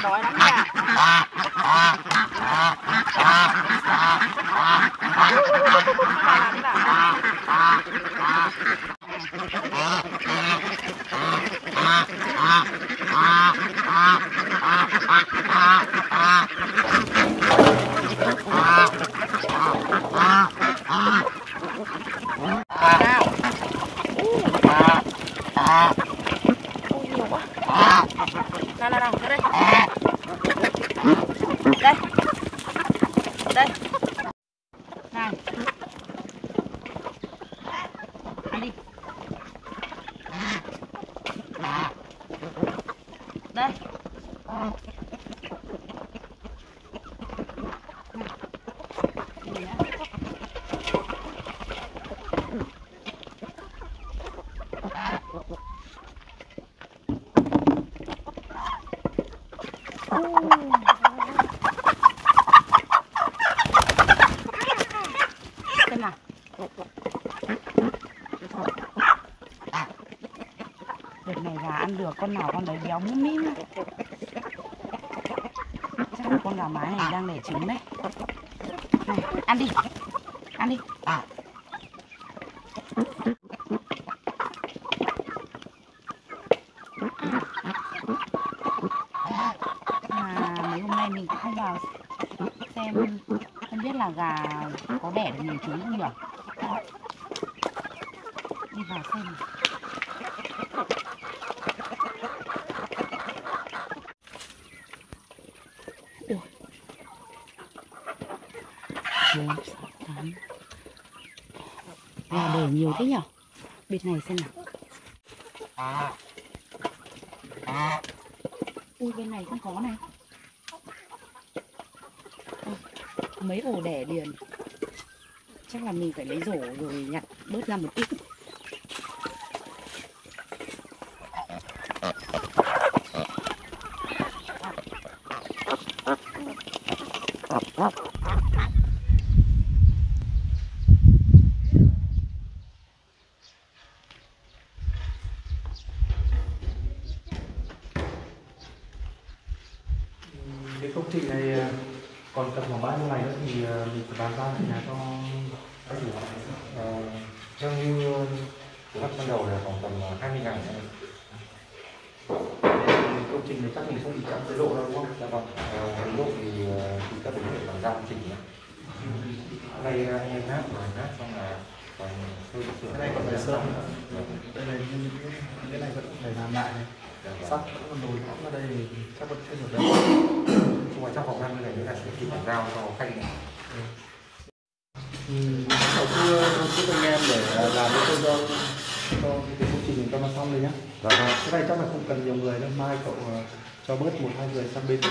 Đói lắm nha. Nhiều quá. Nào, ra đây. Đây. Đây. Này. Ăn đi. Đây. Xem nào. Đợt này gà ăn được con nào con đấy béo mũm mĩm. Chắc là con gà mái này đang đẻ trứng đấy. Này, ăn đi. Ăn đi. Mấy hôm nay mình cũng không vào xem, không biết là gà có đẻ được nhiều trứng không nhỉ? Đi vào xem. Ủa. 4, 6, 8. Gà đẻ nhiều thế nhỉ? Bên này xem nào. Ui, bên này cũng có này. Mấy ổ đẻ liền. Chắc là mình phải lấy rổ rồi nhặt bớt ra một ít. cái công trình này còn tầm khoảng bao nhiêu ngày nữa thì mình phải bàn giao lại nhà cho các chủ? Theo như kế hoạch ban đầu là khoảng tầm 20 ngày nữa. Công trình này chắc mình không bị chậm tiến độ đâu đúng không? Dạ vâng. Tiến độ thì các đối tượng bàn giao công trình nữa. Đây anh em hát xong là còn cái này còn phải sơn nữa. Đây này những cái này vẫn phải làm lại này. Sắt vẫn còn đồi lõm ở đây thì chắc vẫn chưa được đâu. Nhưng mà trong vòng 20 ngày nữa là sẽ kịp bàn giao cho khách. Cậu cứ anh em để làm cái cho cái công trình cho nó xong rồi nhá. Dạ vâng. Cái này chắc là không cần nhiều người đâu, mai cậu cho bớt 1-2 người sang bên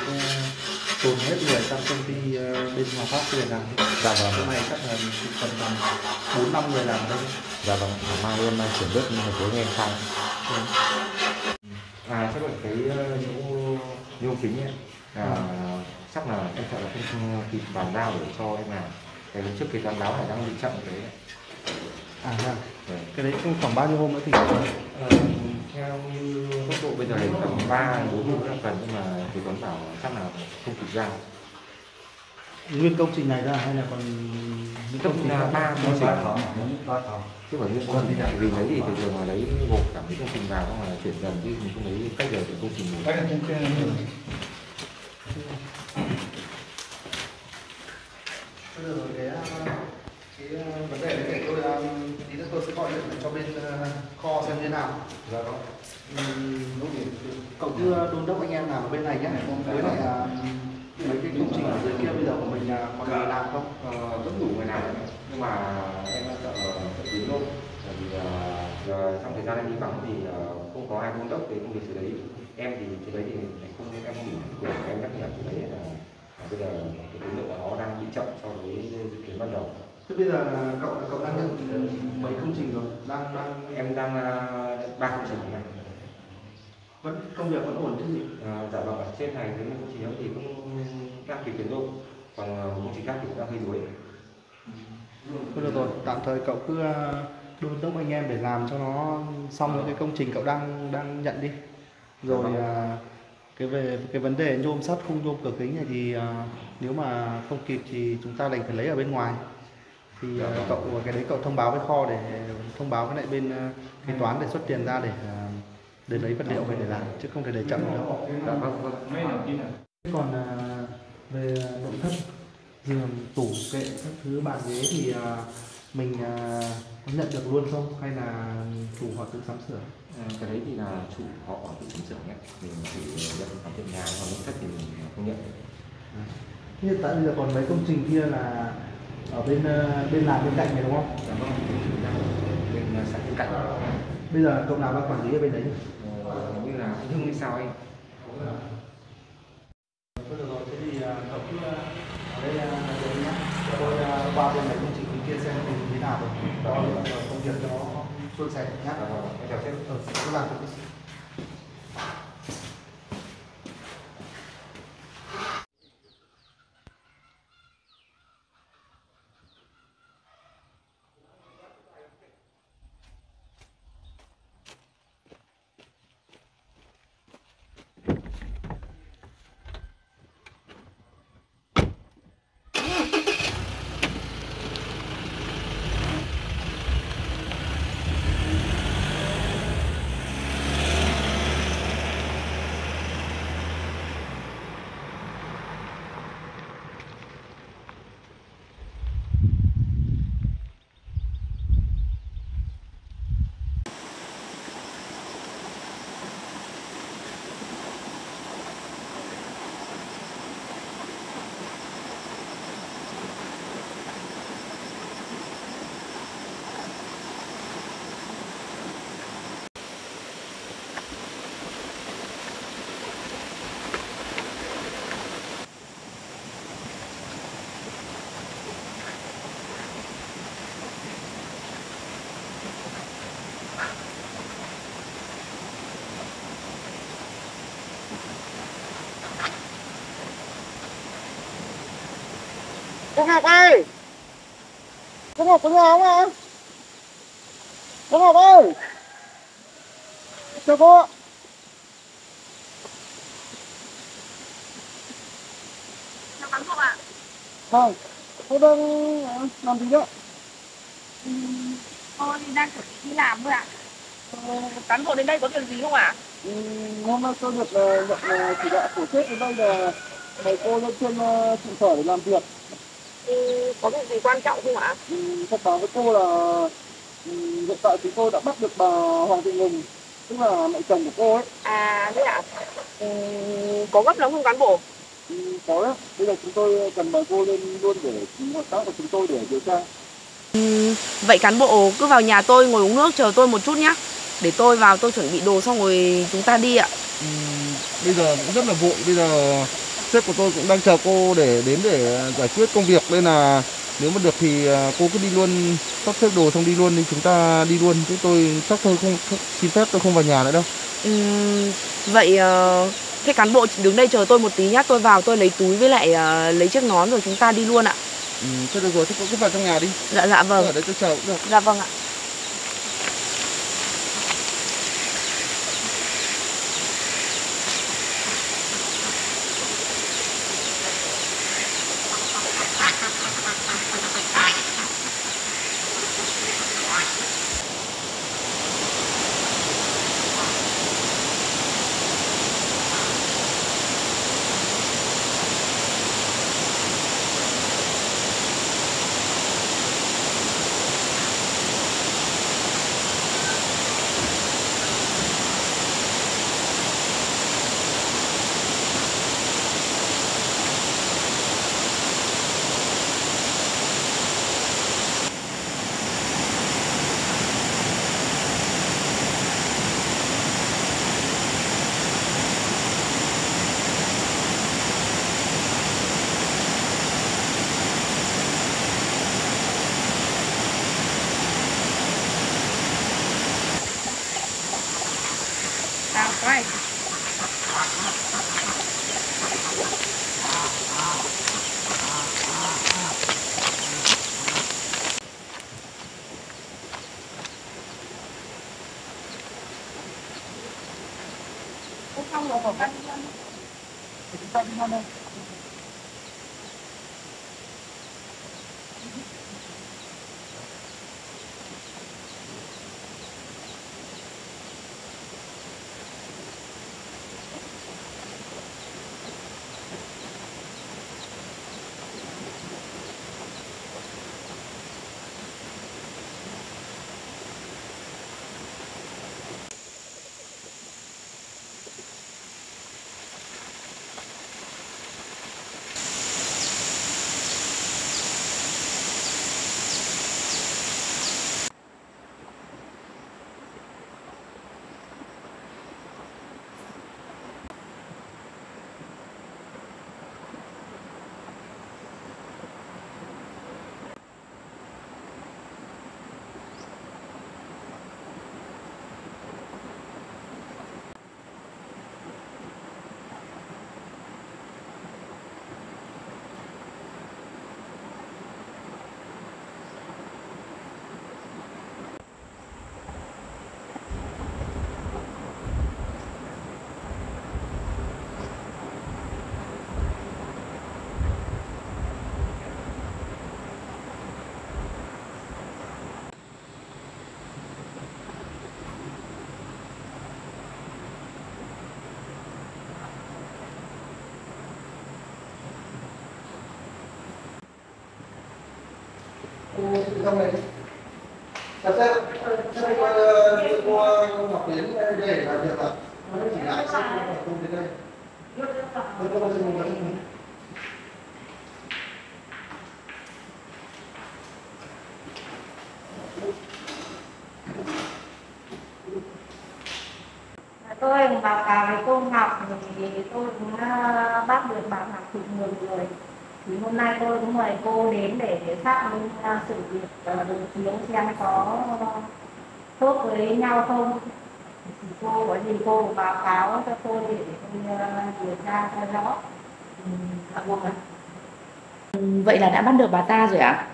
tồn hết người sang công ty bên Hòa Phát để làm. Dạ vâng. Cái này chắc là cần tầm 4-5 người làm đây. Dạ vâng. Mai em chuyển bớt một số anh em sang. Chắc là cái nhôm chính ấy, chắc là em sợ là không kịp bàn giao để cho em làm. Cái trước cái toán báo này đang bị chậm cái đấy. Cái đấy khoảng bao nhiêu hôm nữa thì theo như tốc độ bây giờ thì tầm 3-4 hôm là cần, nhưng mà thì toán bảo chắc là không kịp giao. Nguyên công trình này ra hay là còn Công trình là 3 công trình chứ còn nguyên công trình này vì lấy thì thường là lấy gộp cả mấy công trình vào xong là chuyển dần, chứ mình không lấy cách giờ của công trình mình. Bây giờ cái vấn đề này tôi tí nữa tôi sẽ gọi điện cho bên kho xem như nào. Dạ vâng. Cậu cứ đôn đốc anh em làm ở bên này nhé. Với lại mấy cái công trình ở dưới kia bây giờ của mình còn người làm không? Vẫn đủ người làm, nhưng mà em sợ đến luôn. Bởi vì trong thời gian em đi vắng thì không có ai đôn đốc về công việc xử lý. Em thì cái đấy thì em không đủ quyền em nhắc nhở cái đấy là bây giờ cái tiến độ nó đang bị chậm so với dự kiến ban đầu. Thế bây giờ cậu đang nhận mấy công trình rồi? Em đang 3 công trình này. Vẫn công việc vẫn ổn chứ gì? Dạ vâng, ở trên này với công trình đó thì cũng đang kịp tiến độ, còn công trình khác thì cũng đang hơi đuối. Thôi được rồi, tạm thời cậu cứ đôn đốc anh em để làm cho nó xong những cái công trình cậu đang nhận đi. Rồi về cái vấn đề nhôm sắt khung nhôm cửa kính này thì nếu mà không kịp thì chúng ta đành phải lấy ở bên ngoài. Thì cậu cái đấy cậu thông báo với kho để thông báo với lại bên kế toán để xuất tiền ra để lấy vật liệu về để làm, chứ không thể để chậm nữa. Dạ vâng. Còn về nội thất, giường, tủ, kệ, các thứ bàn ghế thì mình có nhận được luôn không hay là chủ họ tự sắm sửa? Cái đấy thì là chủ họ tự sắm sửa nhé, mình chỉ nhận hoàn thiện nhà, còn nội thất thì mình không nhận. Hiện tại bây giờ còn mấy công trình kia là ở bên làm bên cạnh này đúng không? Dạ vâng, bên sẵn bên cạnh. Bây giờ cậu nào đang quản lý ở bên đấy? Như là anh Hưng hay sao anh? Thôi được rồi, thế thì cậu cứ ở đây nhé. Tôi qua bên mấy công trình kia xem tình thế nào rồi. Đó là công việc cho nó suôn sẻ nhé. Em chào sếp. Cứ làm cho Cô Ngọc ơi! Cô Ngọc có nhà không ạ? Cô Ngọc ơi! Chào cô ạ! cán bộ ạ. Vâng, tôi đang làm gì đấy? Tôi đang chuẩn bị đi làm thôi ạ. Cán bộ đến đây có việc gì không ạ? Hôm nay tôi được nhận chỉ đạo của sếp đến đây là mời cô lên trên trụ sở để làm việc. Có việc gì quan trọng không ạ? Thông báo với cô là hiện tại chúng tôi đã bắt được bà Hoàng Thị Ngừng, tức là mẹ chồng của cô ấy. À thế ạ. Có gấp lắm không cán bộ? Có đấy, bây giờ chúng tôi cần mời cô lên luôn để hợp tác của chúng tôi để điều tra. Vậy cán bộ cứ vào nhà tôi ngồi uống nước chờ tôi một chút nhé. Để tôi vào tôi chuẩn bị đồ xong rồi chúng ta đi ạ. Bây giờ cũng rất là vội, bây giờ sếp của tôi cũng đang chờ cô để đến để giải quyết công việc, nên là nếu mà được thì cô cứ đi luôn, sắp xếp đồ xong đi luôn đi, chúng ta đi luôn, chứ tôi chắc tôi không xin phép, tôi không vào nhà nữa đâu. Vậy thế cán bộ đứng đây chờ tôi một tí nhá, tôi vào tôi lấy túi với lại lấy chiếc nón rồi chúng ta đi luôn ạ. Thế được rồi, thế cô cứ vào trong nhà đi. Dạ vâng. Ở đấy tôi chờ cũng được. Dạ vâng ạ. Right. Xong rồi của các Chúng ta đi ăn đây. Trong này thật ra cô Ngọc đến đây để làm việc à? Nó chỉ lại xem không đến đây. Tôi có xin một tôi báo cáo với cô Ngọc thì tôi cũng bắt được bà Hoàng Thị Ngừng rồi. Thì hôm nay tôi cũng mời cô đến để xác minh sự việc đối chiếu xem có khớp với nhau không. Thì cô có gì cô cũng báo cáo cho tôi để tôi điều tra cho rõ. Vậy là đã bắt được bà ta rồi ạ?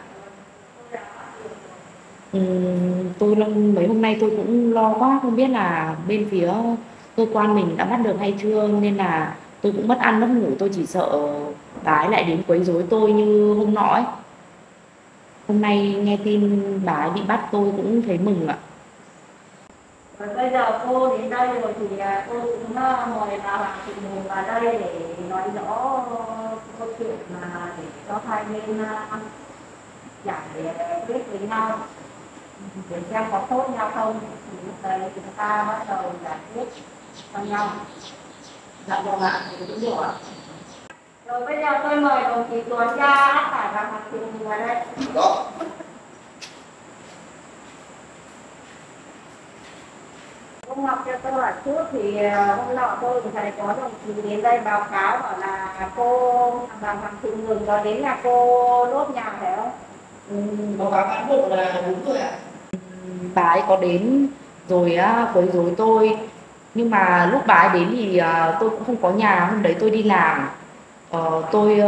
Tôi mấy hôm nay tôi cũng lo quá, không biết là bên phía cơ quan mình đã bắt được hay chưa, nên là tôi cũng mất ăn mất ngủ, tôi chỉ sợ bà ấy lại đến quấy rối tôi như hôm nọ ấy. Hôm nay nghe tin bà ấy bị bắt tôi cũng thấy mừng ạ. Rồi bây giờ cô đến đây rồi thì tôi cũng mời bà Hoàng Thị Mùi vào đây để nói rõ câu chuyện mà để cho hai bên giải quyết với nhau để xem có tốt nhau không, thì lúc đấy chúng ta bắt đầu giải quyết cho nhau. Dạ vâng ạ, cũng được ạ. Rồi bây giờ tôi mời đồng chí Tuấn ra phải bà Hoàng Thị Mùi vào đây. Đó. Ông Ngọc cho tôi hỏi trước thì hôm nọ tôi cũng thấy có đồng chí đến đây báo cáo bảo là cô bà Hoàng Thị Mùi có đến nhà cô đốt nhà phải không? Báo cáo cán bộ là đúng rồi ạ. Bà ấy có đến rồi quấy rối tôi, nhưng mà lúc bà ấy đến thì tôi cũng không có nhà, hôm đấy tôi đi làm. Tôi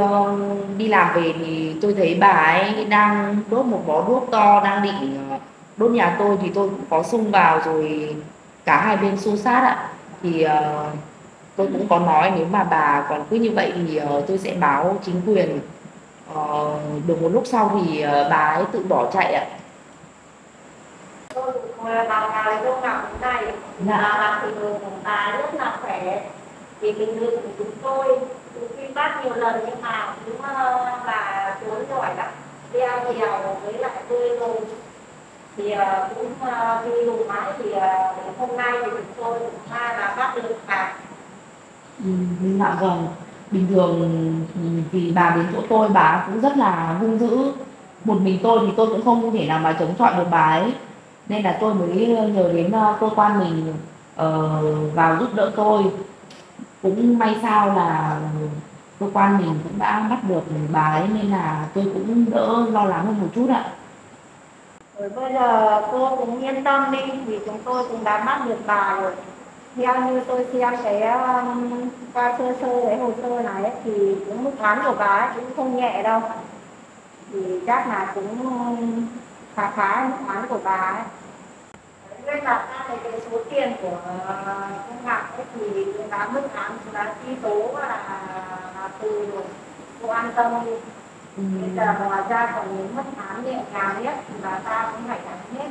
đi làm về thì tôi thấy bà ấy đang đốt một bó đuốc to, đang định đốt nhà tôi, thì tôi cũng có xông vào rồi cả hai bên xô xát ạ. Thì tôi cũng có nói nếu mà bà còn cứ như vậy thì tôi sẽ báo chính quyền. Được một lúc sau thì bà ấy tự bỏ chạy ạ. Tôi cũng báo cáo với cô Ngọc thế này là thì người của bà rất là khỏe, vì bình thường của chúng tôi khi bắt nhiều lần nhưng mà cũng là trốn giỏi lắm, đeo đèo với lại bơi lùn thì cũng đi lùn mãi thì hôm nay thì chúng tôi cũng là bắt được bà. Dạ vâng, bình thường vì bà đến chỗ tôi bà cũng rất là hung dữ. Một mình tôi thì tôi cũng không thể nào mà chống chọi được bà ấy, nên là tôi mới nhờ đến cơ quan mình vào giúp đỡ tôi. Cũng may sao là cơ quan mình cũng đã bắt được bà ấy, nên là tôi cũng đỡ lo lắng hơn một chút ạ. Rồi bây giờ cô cũng yên tâm đi, vì chúng tôi cũng đã bắt được bà rồi. Theo như tôi xem cái qua sơ cái hồ sơ này ấy, thì cũng mức án của bà ấy cũng không nhẹ đâu, thì chắc là cũng khá mức án của bà ấy. Nên là cái số tiền của ông Ngọc ấy thì đã mức án đã truy tố là tù rồi, cô an tâm đi. Bây giờ ngoài ra còn những mức án nhẹ nhàng nhất thì bà ta cũng phải trả hết.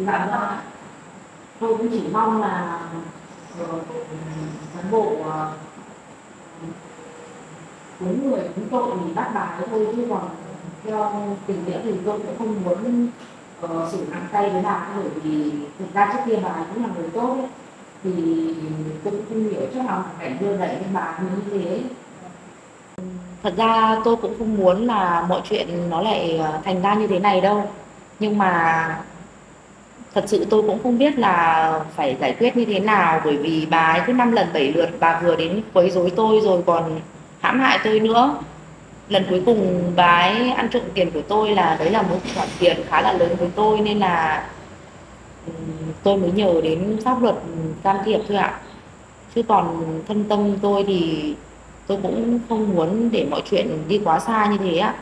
Dạ vâng ạ. Tôi cũng chỉ mong là cán bộ đúng người đúng tội thì bắt bà ấy thôi, chứ còn theo tình nghĩa thì tôi cũng không muốn xử nặng tay với bà ấy, bởi vì thực ra trước kia bà ấy cũng là người tốt ấy. Thì tôi cũng không hiểu chắc là hoàn cảnh đưa đẩy lên bà ấy như thế. Thật ra tôi cũng không muốn là mọi chuyện nó lại thành ra như thế này đâu, nhưng mà thật sự tôi cũng không biết là phải giải quyết như thế nào, bởi vì bà ấy cứ 5 lần 7 lượt bà vừa đến quấy rối tôi rồi còn hãm hại tôi nữa. Lần cuối cùng bà ấy ăn trộm tiền của tôi là đấy là một khoản tiền khá là lớn với tôi, nên là tôi mới nhờ đến pháp luật can thiệp thôi ạ. Chứ còn thân tâm tôi thì tôi cũng không muốn để mọi chuyện đi quá xa như thế ạ.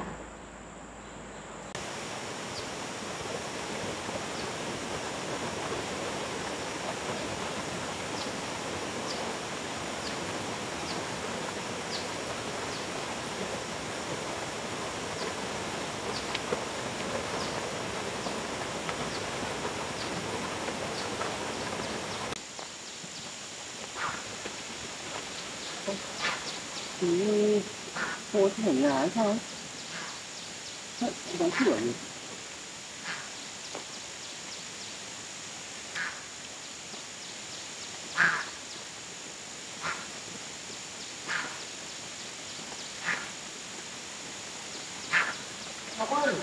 Thì cô ở nhà hay sao? Đóng cửa gì? Ngọc ơi!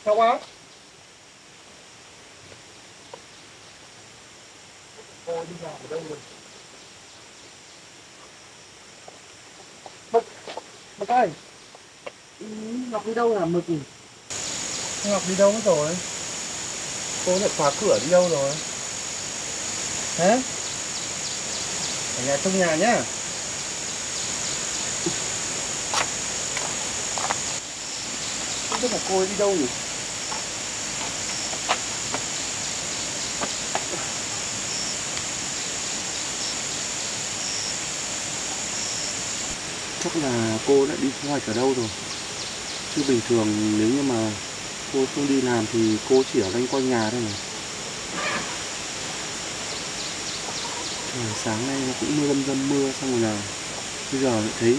Ngọc á! Cô đi vào ở đâu rồi? Ngọc ơi! Ngọc đi đâu hả Mực? Ngọc đi đâu mất rồi? Cô lại khóa cửa đi đâu rồi? Hả? Ở nhà trong nhà nhá. Không biết là cô ấy đi đâu nhỉ? Chắc là cô đã đi thu hoạch ở đâu rồi. Chứ bình thường nếu như mà cô không đi làm thì cô chỉ ở loanh quanh nhà thôi mà. Trời, sáng nay nó cũng mưa dâm dâm mưa, xong rồi là bây giờ lại thấy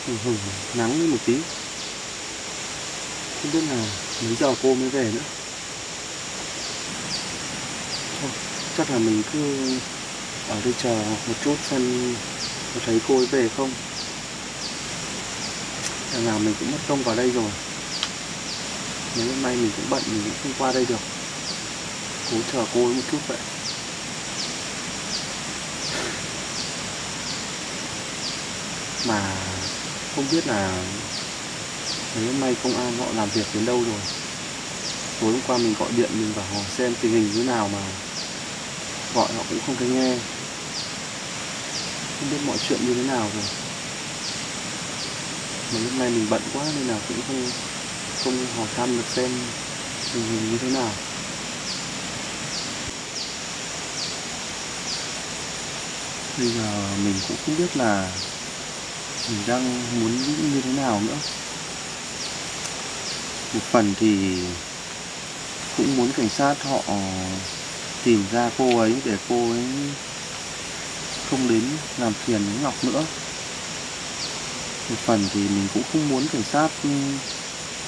hừng hừng nắng lên một tí. Không biết là mấy giờ cô mới về nữa. Thôi, chắc là mình cứ ở đây chờ một chút xem có thấy cô ấy về không. Đằng nào mình cũng mất công vào đây rồi. Nếu hôm nay mình cũng bận mình cũng không qua đây được. Cố chờ cô ấy một chút vậy. Mà không biết là mấy hôm nay công an họ làm việc đến đâu rồi. Tối hôm qua mình gọi điện mình bảo hỏi xem tình hình như nào mà gọi họ cũng không thấy nghe. Không biết mọi chuyện như thế nào rồi. Mà lúc này mình bận quá nên là cũng không hỏi thăm được xem tình hình như thế nào. Bây giờ mình cũng không biết là mình đang muốn như thế nào nữa. Một phần thì cũng muốn cảnh sát họ tìm ra cô ấy để cô ấy không đến làm phiền đến Ngọc nữa. Một phần thì mình cũng không muốn cảnh sát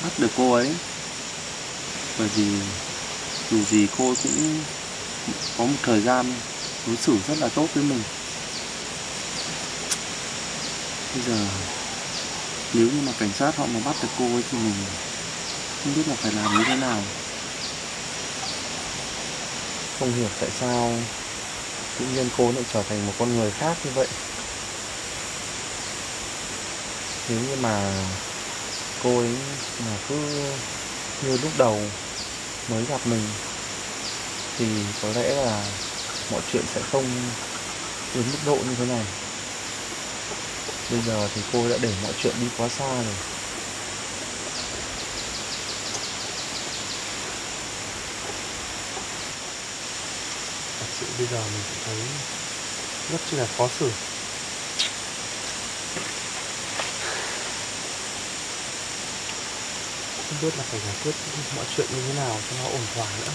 bắt được cô ấy. Bởi vì dù gì cô ấy cũng có một thời gian đối xử rất là tốt với mình. Bây giờ nếu như mà cảnh sát họ mà bắt được cô ấy thì mình không biết là phải làm như thế nào. Không hiểu tại sao tự nhiên cô lại trở thành một con người khác như vậy. Nếu như mà cô ấy mà cứ như lúc đầu mới gặp mình thì có lẽ là mọi chuyện sẽ không đến mức độ như thế này. Bây giờ thì cô đã để mọi chuyện đi quá xa rồi. Thật sự bây giờ mình cũng thấy rất chi là khó xử. Không biết là phải giải quyết mọi chuyện như thế nào cho nó ổn thỏa nữa.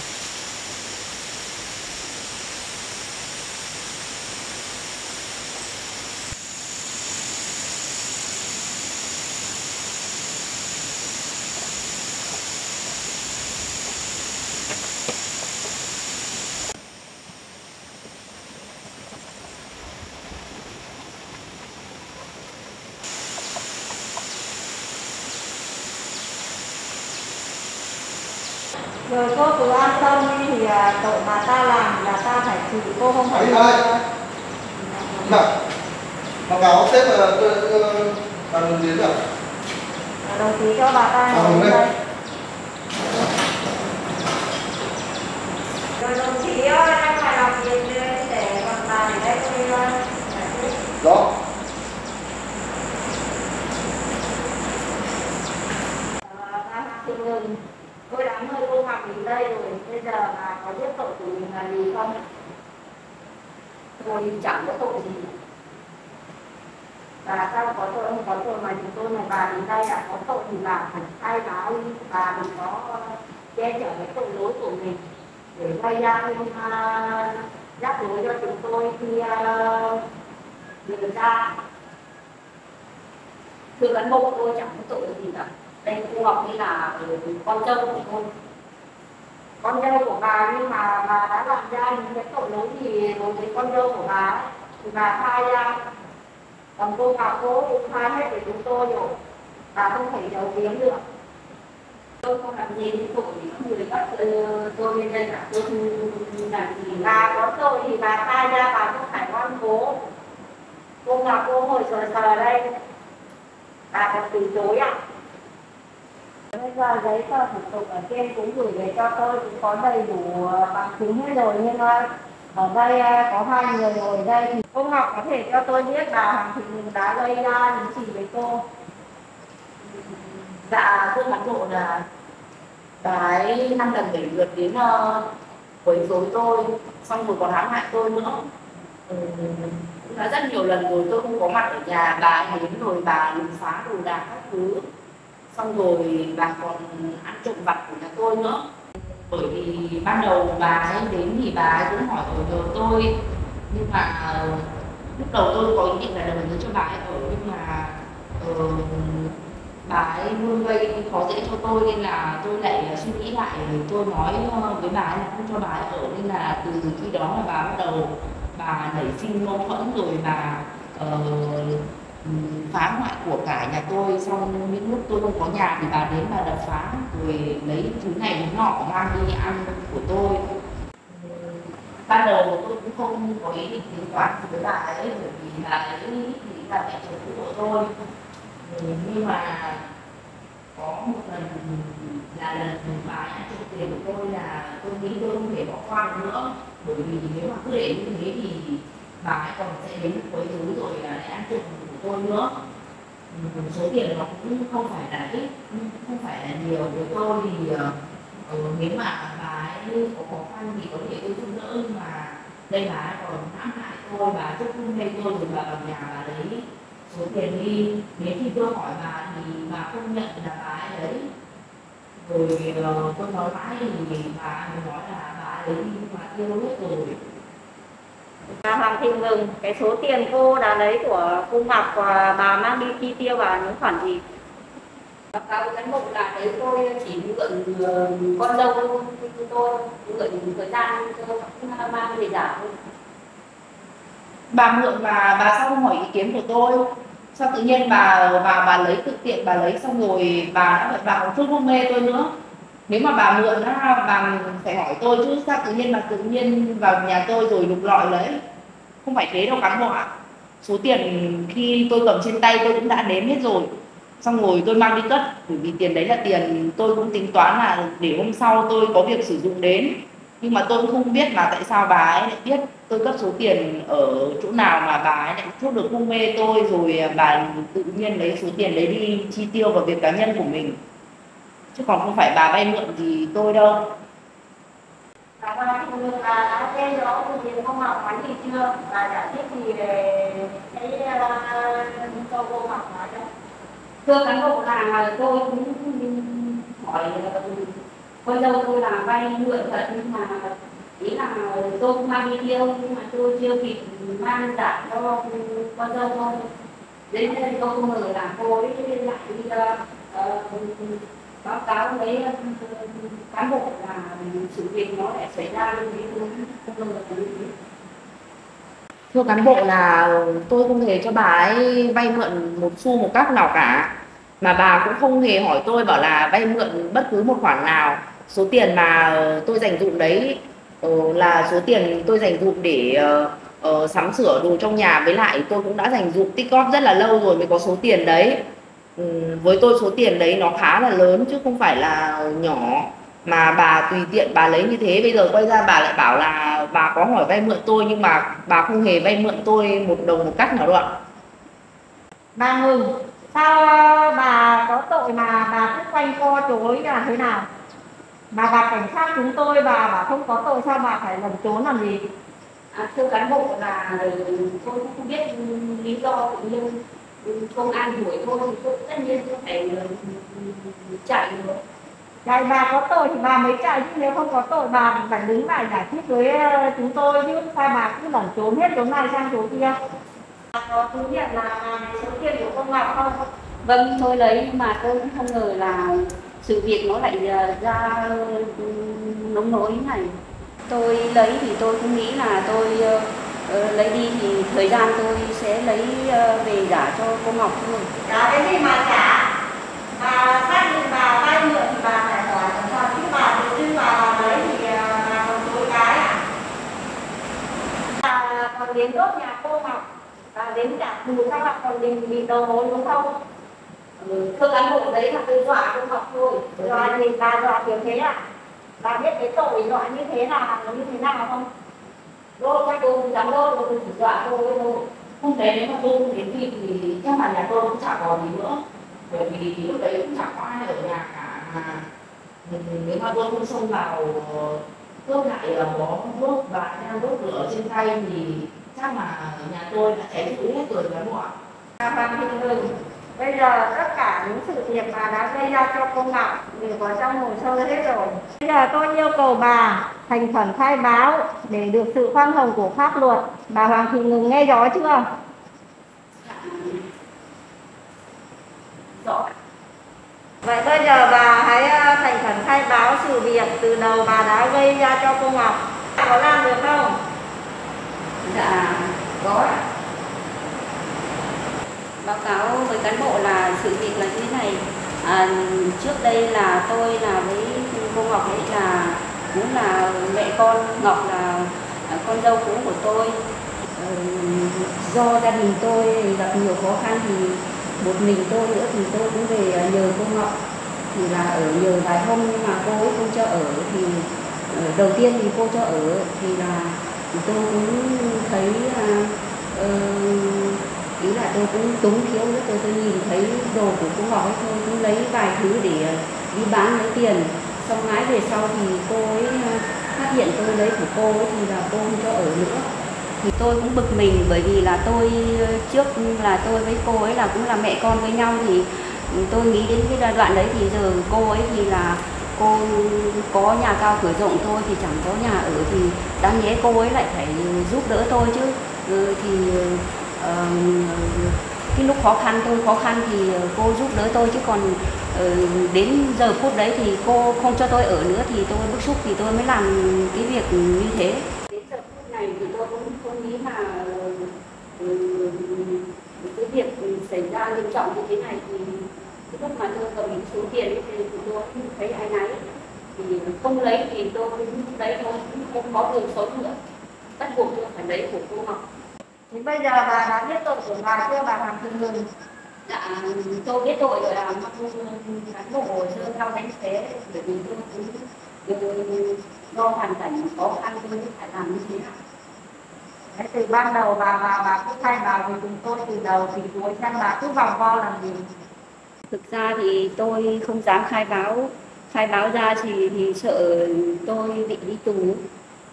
Rồi cô cứ an tâm đi thì tội mà ta làm là ta phải chịu, cô không phải. Anh ơi, báo cáo sếp là bà đồng chí rồi. Đồng chí cho bà ta ngồi đây. Rồi đồng chí ơi, em phải làm việc để còn bà để đây tôi Rõ. Tôi đã mời cô Ngọc đến đây rồi, bây giờ là có biết tội của mình là gì không? Tôi chẳng có tội gì. Và sao có tội không có tội mà chúng tôi này bà đến đây là có tội thì bà phải khai báo đi, bà đừng có che chở cái tội lỗi của mình để gây ra thêm rắc rối cho chúng tôi khi điều tra. Thưa cán bộ, tôi chẳng có tội gì cả. Đây cô Ngọc đây là con dâu của tôi. Con dâu của bà, nhưng mà bà đã làm ra những cái tội lỗi gì đối với con dâu của bà ấy, thì bà khai ra. Còn cô Ngọc cô cũng khai hết để chúng tôi rồi, bà không thể giấu giếm được. Tôi không làm gì tội thì các người bắt tôi lên đây cả. Tôi không làm gì. Bà có tội thì bà khai ra, bà không phải ngoan cố. Cô Ngọc cô ngồi sờ đây, bà còn từ chối à? Bây giờ giấy tờ thủ tục ở trên cũng gửi về cho tôi, cũng có đầy đủ bằng chứng hết rồi, nhưng ở đây có hai người ngồi đây thì cô Ngọc có thể cho tôi biết bà Hoàng Thị Hùng đã gây ra những gì với cô? Dạ, thưa cán bộ là bà ấy 5 lần 7 lượt đến quấy rối tôi, xong rồi còn hãm hại tôi nữa. đã rất nhiều lần rồi tôi không có mặt ở nhà, bà ấy đến rồi bà lùng phá đồ đạc các thứ, xong rồi bà còn ăn trộm vặt của nhà tôi nữa. Bởi vì ban đầu bà ấy đến thì bà ấy cũng hỏi ở nhờ tôi, nhưng mà lúc đầu tôi có ý định là đồng ý cho bà ấy ở, nhưng mà bà ấy luôn gây khó dễ cho tôi nên là tôi lại suy nghĩ lại, tôi nói với bà ấy là không cho bà ấy ở, nên là từ khi đó là bà bắt đầu bà nảy sinh mâu thuẫn, rồi bà phá hoại của cải nhà tôi. Xong những lúc tôi không có nhà thì bà đến bà đập phá rồi lấy thứ này thứ nọ mang đi ăn của tôi. Ban đầu tôi cũng không có ý định tính toán với bà ấy, bởi vì bà ấy thì là mẹ chồng cũ của tôi. Nhưng mà có một lần là lần bà ấy ăn trộm tiền của tôi là tôi nghĩ tôi không thể bỏ qua được nữa, bởi vì nếu mà cứ để như thế thì bà ấy còn sẽ đến quấy rối rồi lại ăn trộm của tôi nữa. Số tiền nó cũng không phải là ít, không phải là nhiều với tôi, thì nếu mà bà ấy có khó khăn thì có thể tôi giúp đỡ, nhưng mà đây bà ấy còn hãm hại tôi, bà giúp hung hay tôi, rồi bà vào nhà bà lấy số tiền đi. Nếu khi tôi hỏi bà thì bà không nhận là bà ấy lấy, rồi tôi nói mãi thì bà ấy nói là bà ấy lấy đi nhưng mà tiêu hết rồi. Bà Hoàng Thị Mừng, cái số tiền cô đã lấy của cô Ngọc và bà mang đi chi tiêu vào những khoản gì? Báo cáo với cán bộ là đấy, tôi chỉ mượn con dâu tôi mượn thời gian tôi mang về giả thôi. Bà mượn mà bà sao không hỏi ý kiến của tôi? Sao tự nhiên bà lấy tự tiện bà lấy, xong rồi bà còn chút hôn mê tôi nữa. Nếu mà bà mượn á, bà phải hỏi tôi chứ, sao tự nhiên vào nhà tôi rồi lục lọi lấy. Không phải thế đâu cán bộ ạ. Số tiền khi tôi cầm trên tay tôi cũng đã đếm hết rồi, xong rồi tôi mang đi cất, bởi vì tiền đấy là tiền tôi cũng tính toán là để hôm sau tôi có việc sử dụng đến. Nhưng mà tôi cũng không biết là tại sao bà ấy lại biết tôi cất số tiền ở chỗ nào mà bà ấy lại thuốc được hôn mê tôi, rồi bà tự nhiên lấy số tiền đấy đi chi tiêu vào việc cá nhân của mình, chứ còn không phải bà vay mượn gì tôi đâu. Bà Hoàng Thị Mừng là đã tên rõ từ tiền không học quán gì chưa? Bà giải thích gì về cái cho cô Ngọc nói cho. Thưa cán bộ là tôi cũng hỏi con dâu tôi là vay mượn thật, nhưng mà ý là tôi cũng mang đi tiêu, nhưng mà tôi chưa kịp mang trả cho con dâu thôi. Đến đây tôi không ngờ là cô ấy lại đi báo cáo với cán bộ là sự việc nó lại xảy ra như thế, tôi không ngờ là như thế. Thưa cán bộ là tôi không hề cho bà ấy vay mượn một xu một cắc nào cả, mà bà cũng không hề hỏi tôi bảo là vay mượn bất cứ một khoản nào. Số tiền mà tôi dành dụm đấy là số tiền tôi dành dụm để sắm sửa đồ trong nhà, với lại tôi cũng đã dành dụm tích góp rất là lâu rồi mới có số tiền đấy. Với tôi số tiền đấy nó khá là lớn chứ không phải là nhỏ, mà bà tùy tiện bà lấy như thế. Bây giờ quay ra bà lại bảo là bà có hỏi vay mượn tôi, nhưng mà bà không hề vay mượn tôi một đồng một cắc nào đâu ạ. Bà Mừng, sao bà có tội mà bà cứ quanh co chối là thế nào? Bà gặp cảnh sát chúng tôi bà bảo không có tội, sao bà phải lẩn trốn làm gì? Thưa cán bộ là tôi cũng không biết lý do, tự nhiên công an đuổi tôi thì tôi tất nhiên tôi phải chạy rồi. Chạy bà có tội thì bà mới chạy, chứ nếu không có tội bà phải đứng lại giải thích với chúng tôi chứ, sao bà cứ lẩn trốn hết chỗ này sang chỗ kia? Có thú nhận là số tiền của cô Ngọc không? Vâng, tôi lấy, nhưng mà tôi cũng không ngờ là sự việc nó lại ra nông nỗi như này. Tôi lấy thì tôi cũng nghĩ là tôi lấy đi thì thời gian tôi sẽ lấy về trả cho cô Ngọc thôi. Trả cái gì mà trả? Bà xác định bà vay mượn thì bà phải hỏi làm sao, chứ bà tự dưng bà lấy thì bà còn dối cái à? Bà còn đến đốt nhà cô Ngọc, bà đến trả thù sao bà còn bị đầu mối đúng không? Thưa cán bộ đấy là tôi dọa cô Ngọc thôi. Rồi thì bà dọa kiểu thế à? Bà biết cái tội dọa như thế là như thế nào không? Đôi các cô không dám đôi, tôi chỉ dọa cô ấy thôi. Không thế nếu mà tôi không đến kịp thì chắc là nhà tôi cũng chẳng còn gì nữa. Bởi vì lúc đấy cũng chẳng có ai ở nhà cả, mà nếu mà tôi không xông vào cướp lại bó đuốc và đang đốt lửa trên tay thì chắc mà ở nhà tôi là cháy rụi hết rồi cán bộ ạ. Hoàng Thị Hường, bây giờ tất cả những sự việc bà đã gây ra cho cô Ngọc đều có trong hồ sơ hết rồi. Bây giờ tôi yêu cầu bà thành khẩn khai báo để được sự khoan hồng của pháp luật. Bà Hoàng Thị Hường nghe rõ chưa? Rõ. Vậy bây giờ bà hãy thành khẩn khai báo sự việc từ đầu bà đã gây ra cho cô Ngọc. Có làm được không? Dạ có ạ. Báo cáo với cán bộ là sự việc là như thế này. Trước đây là tôi là với cô Ngọc ấy là cũng là mẹ con, Ngọc là con dâu cũ của tôi. Do gia đình tôi gặp nhiều khó khăn thì một mình tôi nữa thì tôi cũng về nhờ cô Ngọc, thì là ở nhờ vài hôm nhưng mà cô ấy không cho ở. Thì đầu tiên thì cô cho ở thì là tôi cũng thấy ý là tôi cũng túng thiếu nữa, tôi nhìn thấy đồ của cô Ngọc ấy, tôi cũng lấy vài thứ để đi bán lấy tiền. Xong mãi về sau thì cô ấy phát hiện tôi lấy của cô ấy thì là cô không cho ở nữa. Thì tôi cũng bực mình, bởi vì là tôi trước là tôi với cô ấy là cũng là mẹ con với nhau, thì tôi nghĩ đến cái giai đoạn đấy thì giờ cô ấy thì là cô có nhà cao cửa rộng, tôi thì chẳng có nhà ở, thì đáng nhẽ cô ấy lại phải giúp đỡ tôi chứ. Thì cái lúc tôi khó khăn thì cô giúp đỡ tôi, chứ còn đến giờ phút đấy thì cô không cho tôi ở nữa thì tôi bức xúc, thì tôi mới làm cái việc như thế. Đến giờ phút này thì tôi cũng không nghĩ là cái việc xảy ra nghiêm trọng như thế này, thì cái lúc mà tôi cầm những số tiền thì tôi không thấy ai nấy, thì không lấy thì tôi cũng lấy thôi, không có đường sống nữa, bắt buộc tôi phải lấy của cô Ngọc. Thì bây giờ bà đã biết tội của bà chưa, bà Hoàng Thị Hường? Dạ tôi biết tội rồi, là cán bộ hồ sơ theo đánh thế, bởi vì tôi cũng do hoàn cảnh khó khăn tôi phải làm như thế nào. Thế từ ban đầu bà cứ khai báo với chúng tôi từ đầu thì cuối, xem bà cứ vòng vo làm gì. Thực ra thì tôi không dám khai báo ra thì sợ tôi bị đi tù.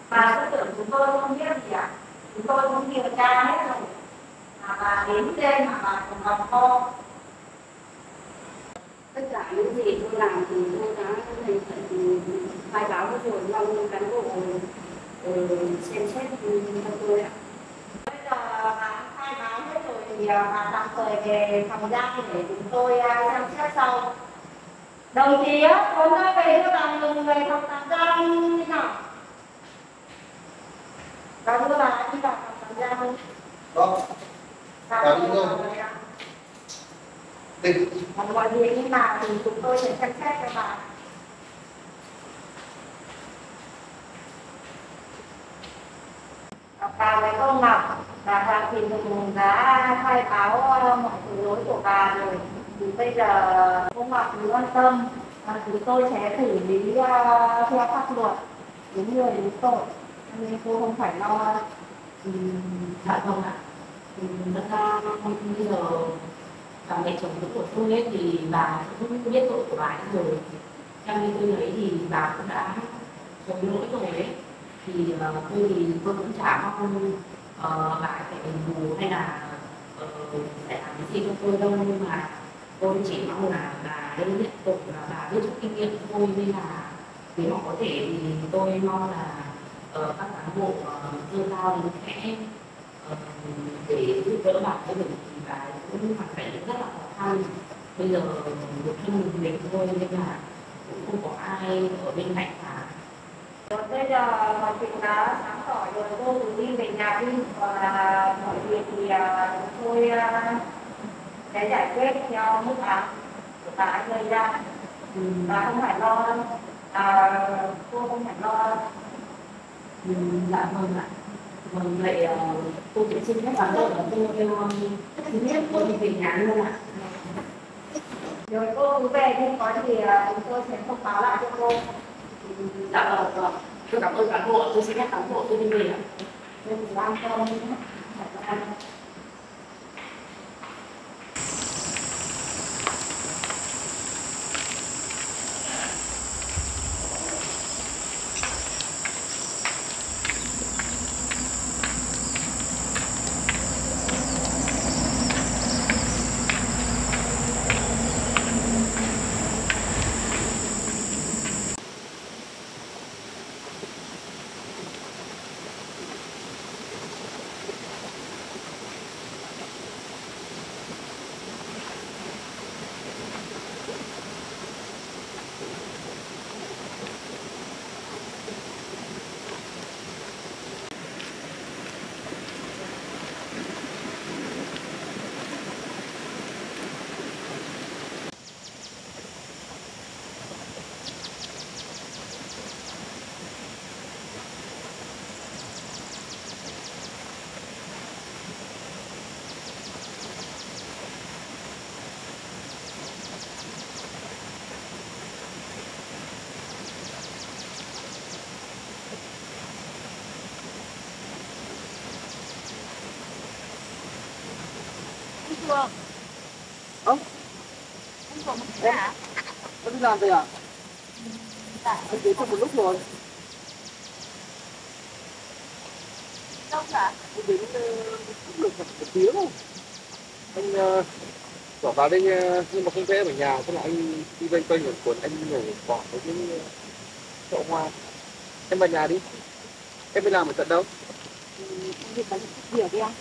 Bà cứ tưởng chúng tôi không biết gì ạ? Chúng tôi cũng điều tra hết rồi. Mà bà đến đây mà bà còn vòng vo. Tất cả những gì tôi làm thì tôi đã khai báo rồi, mong cán bộ xem xét cho tôi ạ. Bây giờ bà khai báo hết rồi thì bà tạm thời về phòng giam để chúng tôi xem xét sau. Đồng chí á, hôm nay về cho bà Hường về phòng tạm giam như nào? Bà đưa bà đi vào phòng tạm giam không? Vâng. Bà đi thôi. Đi. Còn mọi việc như nào thì chúng tôi sẽ xem xét cho bà. Bà với cô Ngọc, bà Hoàng Thị Hường đã khai báo mọi thứ lỗi của bà rồi. Thì bây giờ cô Ngọc cứ quan tâm, chúng tôi sẽ xử lý theo pháp luật đúng người đúng tội, nên cô không phải lo. Dạ vâng ạ. Thật ra bây giờ bà mẹ chồng của tôi ấy, thì bà cũng biết tội của bà ấy rồi. Theo như tôi thấy thì bà cũng đã có lỗi rồi ấy. Thì tôi cũng chả mong bà ấy phải đền bù hay là phải làm cái gì cho tôi đâu, nhưng mà tôi chỉ mong là bà ấy nhận tội và bà biết chút kinh nghiệm thôi, nên là nếu mà có thể thì tôi mong là các cán bộ dơ cao đến khẽ để giúp đỡ bà ấy, bởi vì bà ấy cũng hoàn cảnh rất là khó khăn. Bây giờ một thân một mình thôi nên là cũng không có ai ở bên cạnh cả. Rồi bây giờ mọi chuyện đã sáng tỏ rồi, cô cứ đi về nhà đi, và mọi việc thì chúng tôi sẽ giải quyết theo mức án của bà ấy gây ra. Bà không phải lo đâu, cô không phải lo đâu. Dạ vâng ạ. Vâng, vậy cô sẽ xin phép bà tôi là tôi thứ nhất tôi đi về nhà luôn ạ. Rồi cô cứ về đi, có gì chúng tôi sẽ thông báo lại cho cô. Dạ vâng, tôi cảm ơn cán bộ, tôi xin phép cán bộ tôi đi về ạ. Tôi cũng an tâm nhé. Phượng. Ơ? Anh Phượng mất hả? Có đi làm về à? Dạ. Anh đến trong một lúc rồi. Đâu hả? Anh đến cũng được một tiếng không? Anh bỏ vào đây nhưng mà không vẽ ở nhà, thế là anh đi quanh quanh ở cuốn anh nhổ bỏ với cái chậu hoa. Em vào nhà đi. Em đi làm ở tận đâu? Việc bánh việc đi anh.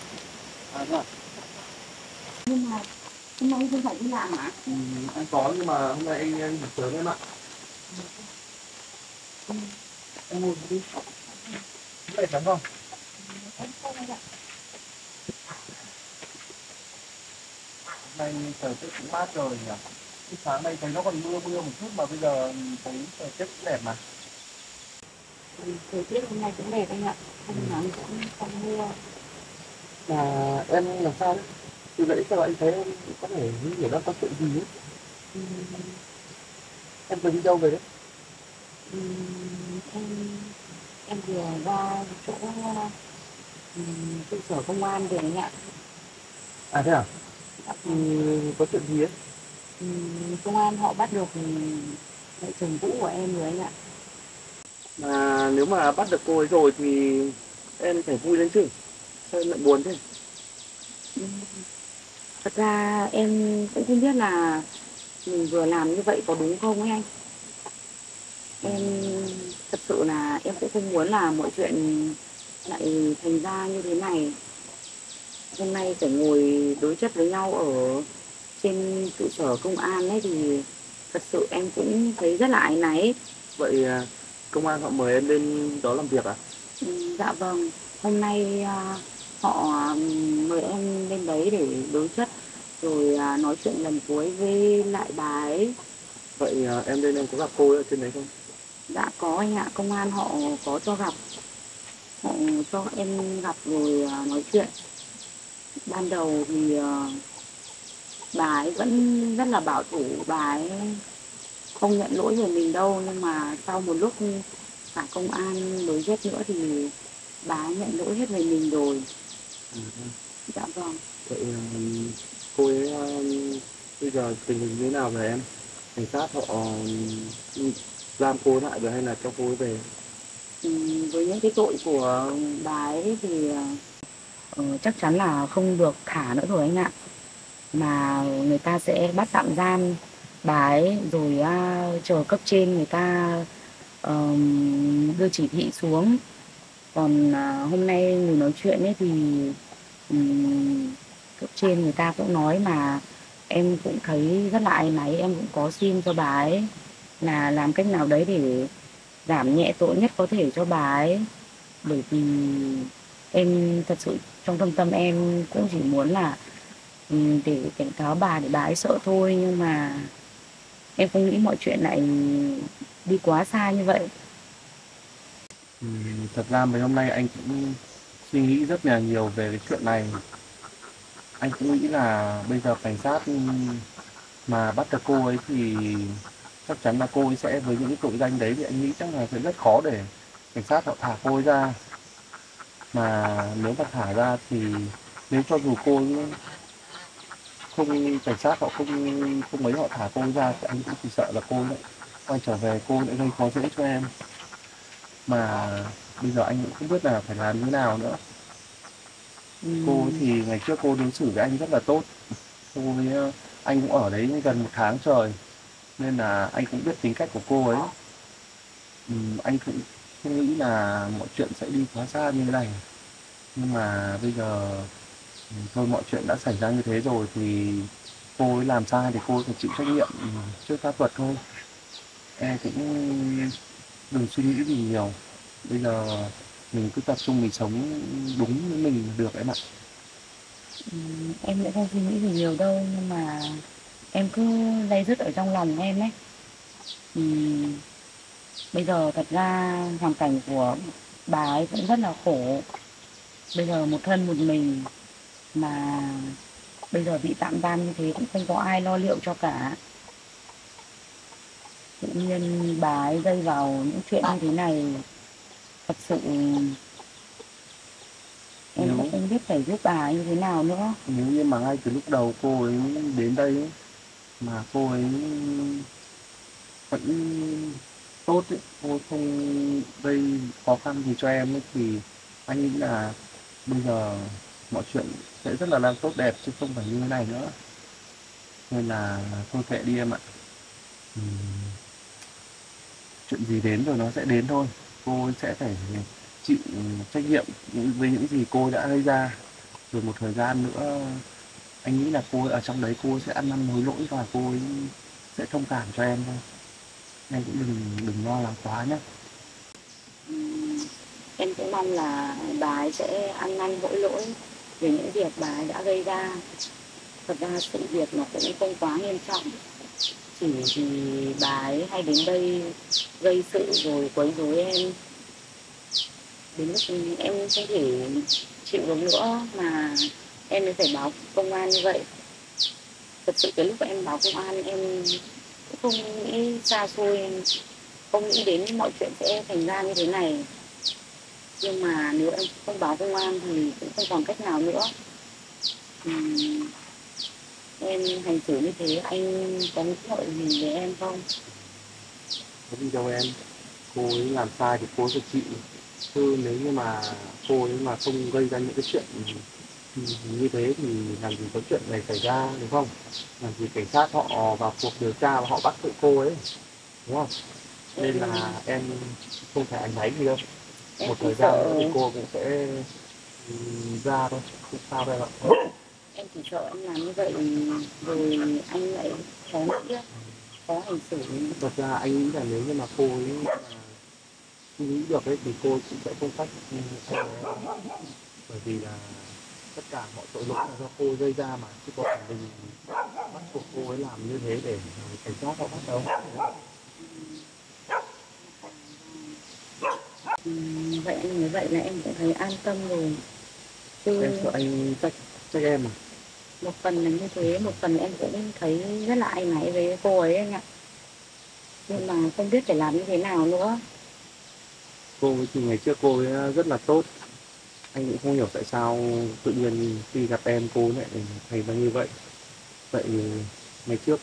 À thế à? Nhưng mà hôm nay không phải đi làm hả? Anh có nhưng mà hôm nay anh nghỉ sớm em ạ. Em ngồi đi. Mệt lắm không? Em không anh ạ. Hôm nay thời tiết cũng mát rồi nhỉ? Cái sáng nay thấy nó còn mưa một chút mà bây giờ thấy thời tiết cũng đẹp mà. Thời tiết hôm nay cũng đẹp anh ạ. Không nắng cũng không mưa. Mà em làm sao đấy? Từ nãy giờ anh thấy em có thể như kiểu đang có chuyện gì ấy. Em vừa đi đâu về đấy? Em vừa ra chỗ trụ sở công an rồi anh ạ. À thế à? Có chuyện gì ấy? Công an họ bắt được vợ chồng cũ của em rồi anh ạ. Mà nếu mà bắt được cô ấy rồi thì em phải vui lên chứ. Sao em lại buồn thế? Thật ra em cũng không biết là mình vừa làm như vậy có đúng không ấy anh. Em thật sự là em cũng không muốn là mọi chuyện lại thành ra như thế này. Hôm nay phải ngồi đối chất với nhau ở trên trụ sở công an ấy thì thật sự em cũng thấy rất là áy náy. Vậy công an họ mời em lên đó làm việc à? Dạ vâng, hôm nay họ mời em lên đấy để đối chất rồi nói chuyện lần cuối với lại bà ấy. Vậy em lên em có gặp cô ấy ở trên đấy không? Dạ có anh ạ, công an họ có cho gặp. Họ cho em gặp rồi nói chuyện. Ban đầu thì bà ấy vẫn rất là bảo thủ, bà ấy không nhận lỗi về mình đâu. Nhưng mà sau một lúc cả công an đối chất nữa thì bà ấy nhận lỗi hết về mình rồi. Dạ vâng. Vậy cô ấy bây giờ tình hình như thế nào rồi em? Cảnh sát họ giam cô lại rồi hay là cho cô ấy về? Với những cái tội của bà ấy thì chắc chắn là không được thả nữa rồi anh ạ. Mà người ta sẽ bắt tạm giam bà ấy rồi chờ cấp trên người ta đưa chỉ thị xuống. Còn hôm nay người nói chuyện ấy thì cấp trên người ta cũng nói mà em cũng thấy rất là áy náy. Em cũng có xin cho bà ấy là làm cách nào đấy để giảm nhẹ tội nhất có thể cho bà ấy. Bởi vì em thật sự trong thâm tâm em cũng chỉ muốn là để cảnh cáo bà để bà ấy sợ thôi. Nhưng mà em không nghĩ mọi chuyện lại đi quá xa như vậy. Thật ra mấy hôm nay anh cũng suy nghĩ rất là nhiều về cái chuyện này. Anh cũng nghĩ là bây giờ cảnh sát mà bắt được cô ấy thì chắc chắn là cô ấy sẽ với những cái tội danh đấy thì anh nghĩ chắc là sẽ rất khó để cảnh sát họ thả cô ấy ra. Mà nếu mà thả ra thì nếu cho dù cô ấy không, cảnh sát họ không mấy họ thả cô ấy ra thì anh cũng chỉ sợ là cô ấy lại quay trở về, cô ấy lại gây khó dễ cho em. Mà bây giờ anh cũng không biết là phải làm như thế nào nữa. Cô ấy thì ngày trước cô đối xử với anh rất là tốt. Cô với anh cũng ở đấy gần 1 tháng trời nên là anh cũng biết tính cách của cô ấy. Anh cũng không nghĩ là mọi chuyện sẽ đi quá xa như thế này. Nhưng mà bây giờ thôi, mọi chuyện đã xảy ra như thế rồi thì cô ấy làm sai thì cô ấy phải chịu trách nhiệm trước pháp luật thôi. Em cũng đừng suy nghĩ gì nhiều. Bây giờ mình cứ tập trung mình sống đúng với mình được em ạ. Em cũng không suy nghĩ gì nhiều đâu. Nhưng mà em cứ day dứt ở trong lòng em ấy. Bây giờ thật ra hoàn cảnh của bà ấy cũng rất là khổ. Bây giờ một thân một mình mà bây giờ bị tạm giam như thế cũng không có ai lo liệu cho cả. Tự nhiên bà ấy rơi vào những chuyện như thế này, thật sự em cũng không biết phải giúp bà như thế nào nữa. Nếu như mà ngay từ lúc đầu cô ấy đến đây ấy, mà cô ấy vẫn tốt ấy, cô không gây khó khăn gì cho em ấy, thì anh nghĩ là bây giờ mọi chuyện sẽ rất là đang tốt đẹp chứ không phải như thế này nữa. Nên là thôi kệ đi em ạ. Ừm, Chuyện gì đến rồi nó sẽ đến thôi. Cô ấy sẽ phải chịu trách nhiệm với những gì cô ấy đã gây ra. Rồi một thời gian nữa anh nghĩ là cô ấy ở trong đấy cô ấy sẽ ăn năn hối lỗi và cô ấy sẽ thông cảm cho em thôi. Em cũng đừng lo lắng quá nhé. Em cũng mong là bà ấy sẽ ăn năn hối lỗi về những việc bà ấy đã gây ra. Thật ra sự việc nó cũng không quá nghiêm trọng, chỉ vì bà ấy hay đến đây gây sự rồi quấy rối em, đến lúc em không thể chịu được nữa mà em mới phải báo công an như vậy. Thật sự cái lúc em báo công an em cũng không nghĩ xa xôi, không nghĩ đến mọi chuyện sẽ thành ra như thế này. Nhưng mà nếu em không báo công an thì cũng không còn cách nào nữa. Em hành xử như thế anh có nghĩ ngợi gì về em không? Có gì đâu em. Cô ấy làm sai thì cô ấy phải chịu. Chứ nếu như mà cô ấy mà không gây ra những cái chuyện như thế thì làm gì có chuyện này xảy ra, đúng không? Làm gì cảnh sát họ vào cuộc điều tra và họ bắt tội cô ấy, đúng không? Nên là em không phải áy náy gì đâu. Em Một chỉ thời gian nữa sợ thì cô cũng sẽ ra thôi, không sao đâu em ạ. em chỉ sợ em làm như vậy rồi anh lại khó nghĩ, khó hành xử. Thật ra anh nghĩ là nếu như mà cô ấy mà suy nghĩ được ấy thì cô cũng sẽ không trách em. Bởi vì là tất cả mọi tội lỗi là do cô ấy gây ra mà, chứ có phải mình bắt buộc cô ấy làm như thế để cảnh sát họ bắt đâu. Vậy anh nói vậy là em cũng thấy an tâm rồi. Chứ Em sợ anh trách em mà. một phần là như thế, một phần em cũng thấy rất là áy náy với cô ấy anh ạ. Nhưng mà không biết phải làm như thế nào nữa. Cô ấy thì ngày trước cô ấy rất là tốt. Anh cũng không hiểu tại sao tự nhiên khi gặp em cô lại thành ra như vậy. Vậy ngày trước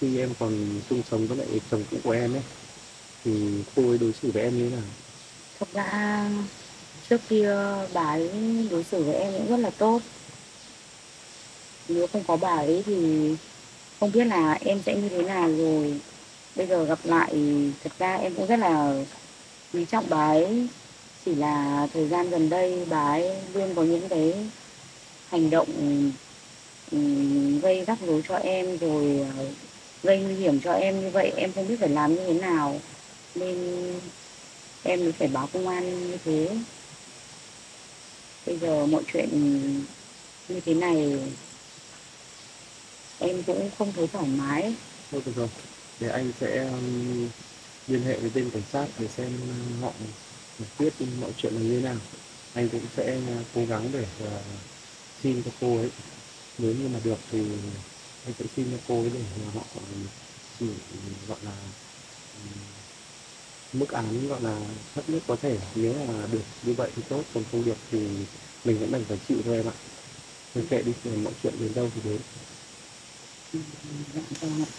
khi em còn chung sống với lại chồng cũ của em ấy thì cô ấy đối xử với em như thế nào? Thật ra trước kia bà ấy đối xử với em cũng rất là tốt. Nếu không có bà ấy thì không biết là em sẽ như thế nào rồi. Bây giờ gặp lại thật ra em cũng rất là quý trọng bà ấy. Chỉ là thời gian gần đây bà ấy luôn có những cái hành động gây rắc rối cho em rồi gây nguy hiểm cho em như vậy, em không biết phải làm như thế nào nên em mới phải báo công an như thế. Bây giờ mọi chuyện như thế này em cũng không thấy thoải mái. Thôi được rồi, để anh sẽ liên hệ với bên cảnh sát để xem họ giải quyết mọi chuyện là như thế nào. Anh cũng sẽ cố gắng để xin cho cô ấy. Nếu như mà được thì anh sẽ xin cho cô ấy để mà họ chỉ gọi là mức án gọi là thấp nhất có thể. Nếu mà được như vậy thì tốt, còn không được thì mình vẫn đành phải chịu thôi em ạ. Thôi kệ đi, rồi mọi chuyện đến đâu thì đến. Dạ, vâng ạ.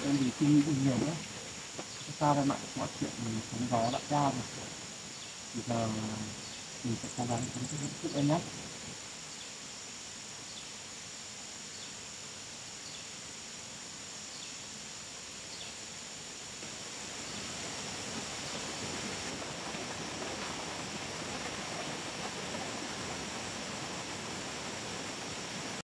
Em thì suy nghĩ nhiều nữa. Sao em ạ, mọi chuyện sóng gió đã qua rồi. Bây giờ mình sẽ cố gắng chấm dứt em nhé.